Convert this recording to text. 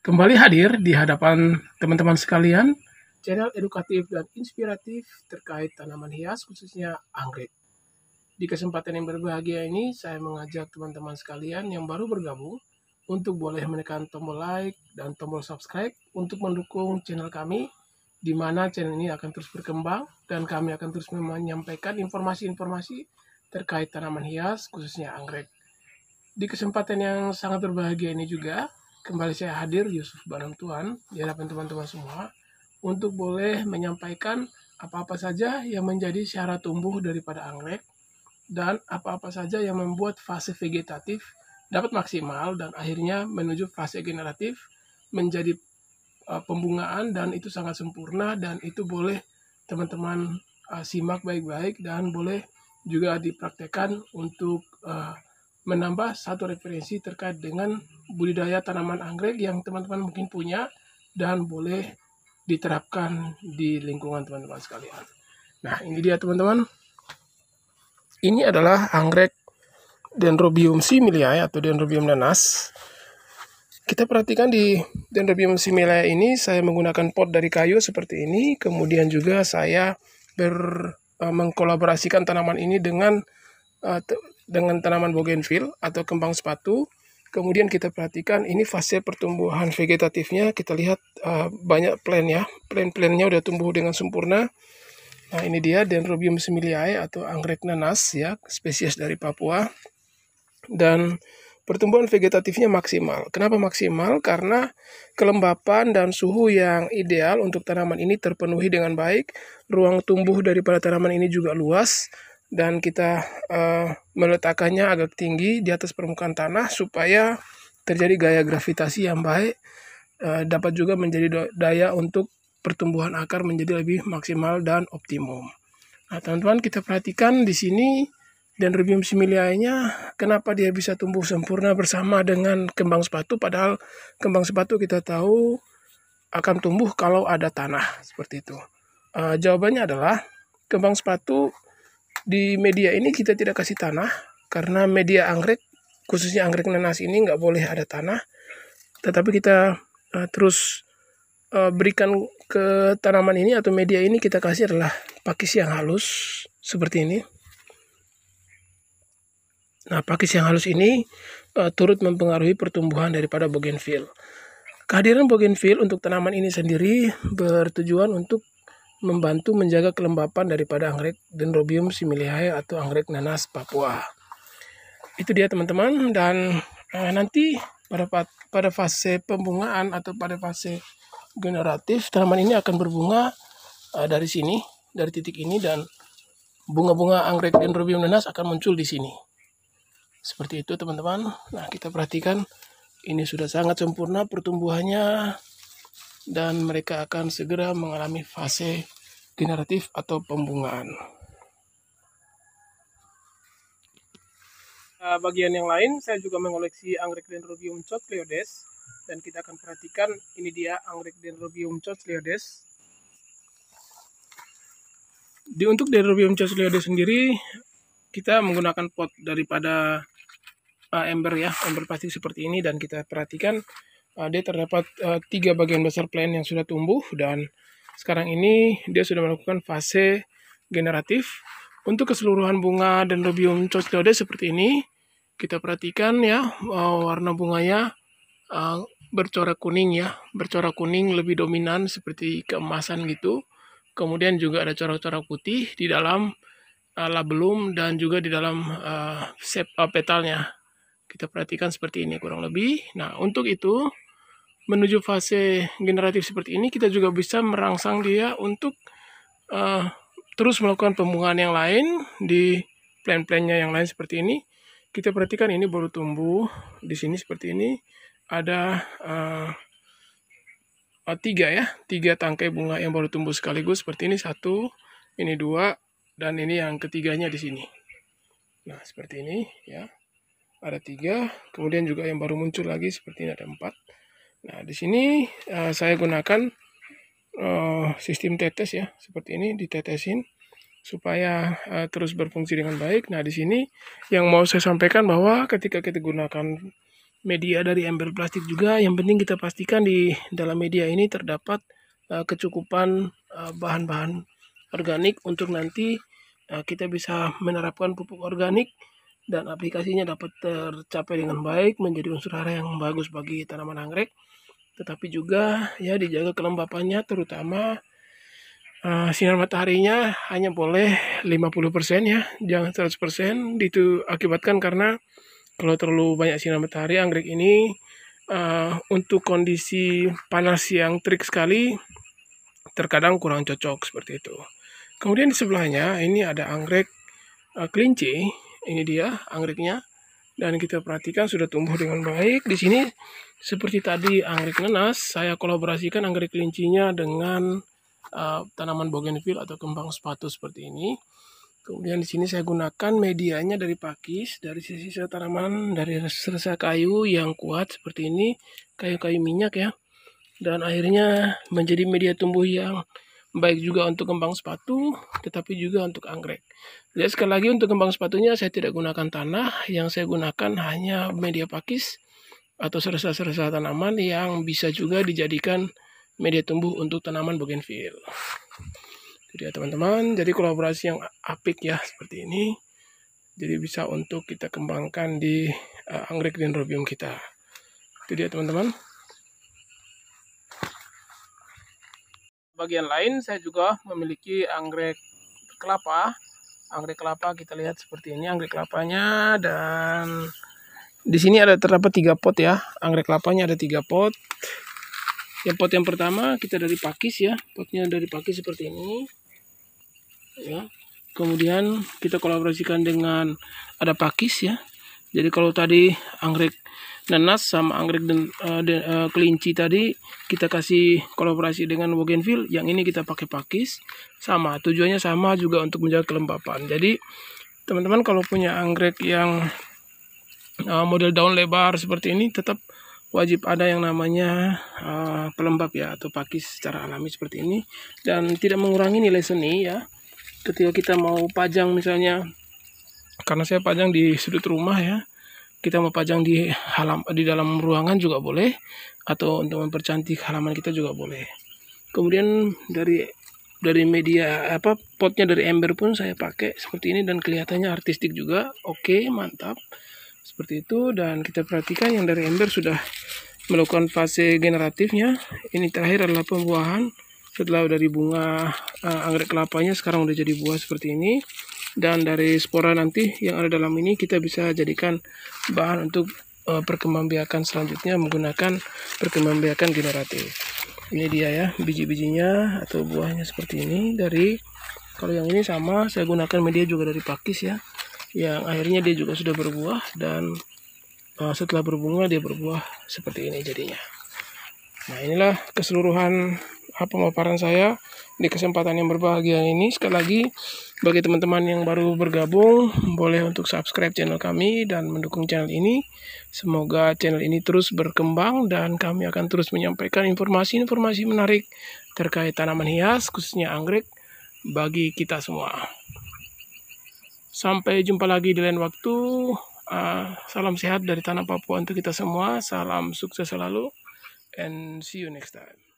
Kembali hadir di hadapan teman-teman sekalian, channel edukatif dan inspiratif terkait tanaman hias khususnya anggrek. Di kesempatan yang berbahagia ini, saya mengajak teman-teman sekalian yang baru bergabung untuk boleh menekan tombol like dan tombol subscribe untuk mendukung channel kami, di mana channel ini akan terus berkembang dan kami akan terus menyampaikan informasi-informasi terkait tanaman hias khususnya anggrek. Di kesempatan yang sangat berbahagia ini juga, kembali saya hadir Yusuf Banamtuan di hadapan teman-teman semua untuk boleh menyampaikan apa-apa saja yang menjadi syarat tumbuh daripada anggrek dan apa-apa saja yang membuat fase vegetatif dapat maksimal dan akhirnya menuju fase generatif menjadi pembungaan, dan itu sangat sempurna dan itu boleh teman-teman simak baik-baik dan boleh juga dipraktekkan untuk menambah satu referensi terkait dengan budidaya tanaman anggrek yang teman-teman mungkin punya dan boleh diterapkan di lingkungan teman-teman sekalian. Nah, ini dia teman-teman. Ini adalah anggrek Dendrobium similae atau Dendrobium nanas. Kita perhatikan di Dendrobium similae ini saya menggunakan pot dari kayu seperti ini. Kemudian juga saya mengkolaborasikan tanaman ini dengan tanaman bougainville atau kembang sepatu. Kemudian kita perhatikan ini fase pertumbuhan vegetatifnya, kita lihat banyak plant-nya udah tumbuh dengan sempurna. Nah, ini dia Dendrobium similae atau anggrek nanas ya, spesies dari Papua. Dan pertumbuhan vegetatifnya maksimal. Kenapa maksimal? Karena kelembapan dan suhu yang ideal untuk tanaman ini terpenuhi dengan baik. Ruang tumbuh daripada tanaman ini juga luas, dan kita meletakkannya agak tinggi di atas permukaan tanah supaya terjadi gaya gravitasi yang baik, dapat juga menjadi daya untuk pertumbuhan akar menjadi lebih maksimal dan optimum. Nah, teman-teman, kita perhatikan di sini Dendrobium similae-nya, kenapa dia bisa tumbuh sempurna bersama dengan kembang sepatu, padahal kembang sepatu kita tahu akan tumbuh kalau ada tanah seperti itu. Jawabannya adalah kembang sepatu di media ini kita tidak kasih tanah karena media anggrek, khususnya anggrek nanas ini nggak boleh ada tanah, tetapi kita terus berikan ke tanaman ini atau media ini kita kasih adalah pakis yang halus seperti ini. Nah, pakis yang halus ini turut mempengaruhi pertumbuhan daripada bougainville. Kehadiran bougainville untuk tanaman ini sendiri bertujuan untuk membantu menjaga kelembapan daripada anggrek Dendrobium similae atau anggrek nanas Papua. Itu dia teman-teman, dan nanti pada fase pembungaan atau pada fase generatif tanaman ini akan berbunga dari sini, dari titik ini, dan bunga-bunga anggrek Dendrobium nanas akan muncul di sini. Seperti itu teman-teman. Nah, kita perhatikan ini sudah sangat sempurna pertumbuhannya dan mereka akan segera mengalami fase generatif atau pembungaan. Bagian yang lain saya juga mengoleksi anggrek Dendrobium Chochleodes, dan kita akan perhatikan ini dia anggrek Dendrobium Chochleodes. Untuk Dendrobium Chochleodes sendiri kita menggunakan pot daripada ember ya, ember plastik seperti ini, dan kita perhatikan dia terdapat 3 bagian besar plant yang sudah tumbuh, dan sekarang ini dia sudah melakukan fase generatif. Untuk keseluruhan bunga Dendrobium Chochleodes seperti ini, kita perhatikan ya, warna bunganya bercorak kuning ya, bercorak kuning lebih dominan seperti keemasan gitu. Kemudian juga ada corak-corak putih di dalam labellum dan juga di dalam petalnya. Kita perhatikan seperti ini kurang lebih. Nah, untuk itu menuju fase generatif seperti ini kita juga bisa merangsang dia untuk terus melakukan pembungaan yang lain di plant-plantnya yang lain seperti ini. Kita perhatikan ini baru tumbuh di sini seperti ini. Ada 3 tangkai bunga yang baru tumbuh sekaligus seperti ini, 1, ini 2, dan ini yang ketiganya di sini. Nah, seperti ini ya. Ada 3, kemudian juga yang baru muncul lagi seperti ini ada 4. Nah, di sini saya gunakan sistem tetes ya, seperti ini, ditetesin supaya terus berfungsi dengan baik. Nah, di sini yang mau saya sampaikan bahwa ketika kita gunakan media dari ember plastik juga. Yang penting kita pastikan di dalam media ini terdapat kecukupan bahan-bahan organik untuk nanti kita bisa menerapkan pupuk organik dan aplikasinya dapat tercapai dengan baik menjadi unsur hara yang bagus bagi tanaman anggrek. Tetapi juga ya dijaga kelembapannya, terutama sinar mataharinya hanya boleh 50% ya, jangan 100%. Itu akibatkan karena kalau terlalu banyak sinar matahari, anggrek ini untuk kondisi panas yang terik sekali terkadang kurang cocok seperti itu. Kemudian di sebelahnya ini ada anggrek kelinci. Ini dia anggreknya, dan kita perhatikan sudah tumbuh dengan baik. Di sini seperti tadi anggrek nanas, saya kolaborasikan anggrek kelincinya dengan tanaman bougainville atau kembang sepatu seperti ini. Kemudian di sini saya gunakan medianya dari pakis, dari sisa tanaman, dari sisa kayu yang kuat seperti ini, kayu-kayu minyak ya. Dan akhirnya menjadi media tumbuh yang baik juga untuk kembang sepatu, tetapi juga untuk anggrek. Jadi sekali lagi untuk kembang sepatunya saya tidak gunakan tanah, yang saya gunakan hanya media pakis atau serasa-serasa tanaman yang bisa juga dijadikan media tumbuh untuk tanaman bougainville. Jadi ya teman-teman, jadi kolaborasi yang apik ya seperti ini. Jadi bisa untuk kita kembangkan di anggrek dendrobium kita. Itu dia teman-teman. Bagian lain saya juga memiliki anggrek kelapa. Anggrek kelapa kita lihat seperti ini anggrek kelapanya, dan di sini terdapat 3 pot ya. Anggrek kelapanya ada 3 pot. Yang pot yang pertama kita dari pakis ya, potnya dari pakis seperti ini ya. Kemudian kita kolaborasikan dengan ada pakis ya. Jadi kalau tadi anggrek nanas sama anggrek kelinci tadi kita kasih kolaborasi dengan bougainville, yang ini kita pakai pakis. Sama, tujuannya sama juga untuk menjaga kelembapan. Jadi teman-teman kalau punya anggrek yang model daun lebar seperti ini, tetap wajib ada yang namanya pelembab ya, atau pakis secara alami seperti ini, dan tidak mengurangi nilai seni ya. Ketika kita mau pajang misalnya, karena saya pajang di sudut rumah ya, kita mau pajang di dalam ruangan juga boleh, atau untuk mempercantik halaman kita juga boleh. Kemudian dari media potnya dari ember pun saya pakai seperti ini, dan kelihatannya artistik juga. Oke, mantap seperti itu. Dan kita perhatikan yang dari ember sudah melakukan fase generatifnya. Ini terakhir adalah pembuahan. Setelah dari bunga anggrek kelapanya sekarang udah jadi buah seperti ini. Dan dari spora nanti yang ada dalam ini kita bisa jadikan bahan untuk perkembangbiakan selanjutnya menggunakan perkembangbiakan generatif. Ini dia ya biji-bijinya atau buahnya seperti ini. Kalau yang ini sama, saya gunakan media juga dari pakis ya, yang akhirnya dia juga sudah berbuah, dan setelah berbunga dia berbuah seperti ini jadinya. Nah, inilah keseluruhan pemaparan saya di kesempatan yang berbahagia ini. Sekali lagi, bagi teman-teman yang baru bergabung, boleh untuk subscribe channel kami dan mendukung channel ini. Semoga channel ini terus berkembang, dan kami akan terus menyampaikan informasi-informasi menarik terkait tanaman hias, khususnya anggrek, bagi kita semua. Sampai jumpa lagi di lain waktu. Salam sehat dari Tanah Papua untuk kita semua. Salam sukses selalu. And see you next time.